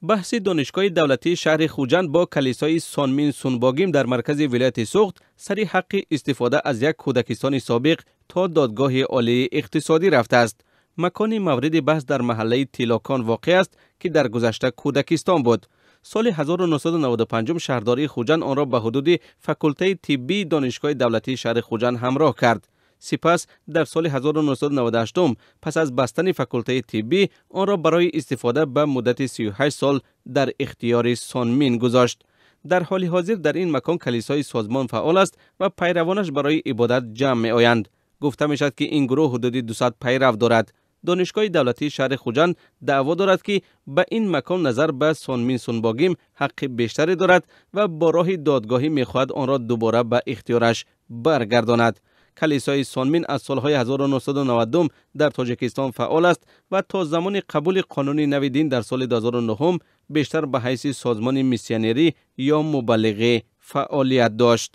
بحث دانشگاه دولتی شهر خوجند با کلیسای سانمین سونباگیم در مرکز ولایت سوخت سری حق استفاده از یک کودکستان سابق تا دادگاه عالی اقتصادی رفته است. مکان مورد بحث در محله تیلاکان واقع است که در گذشته کودکستان بود. سال 1995 شهرداری خوجند آن را به حدود فاکولته طبی دانشگاه دولتی شهر خوجند همراه کرد. سپس در سال 1998 پس از بستن فاکولته طبی آن را برای استفاده به مدت 38 سال در اختیار سانمین گذاشت. در حال حاضر در این مکان کلیسای سازمان فعال است و پیروانش برای عبادت جمع می آیند. گفته می شود که این گروه حدود 200 پیرو دارد. دانشگاه دولتی شهر خوجند دعوا دارد که به این مکان نظر به سانمین سونباگیم حق بیشتری دارد و با راه دادگاهی می خواهد آن را دوباره به اختیارش برگرداند. کلیسای سانمین از سالهای 1992 در تاجیکستان فعال است و تا زمان قبول قانون نو دین در سال 2009 بیشتر به حیث سازمان میسیونری یا مبلغه فعالیت داشت.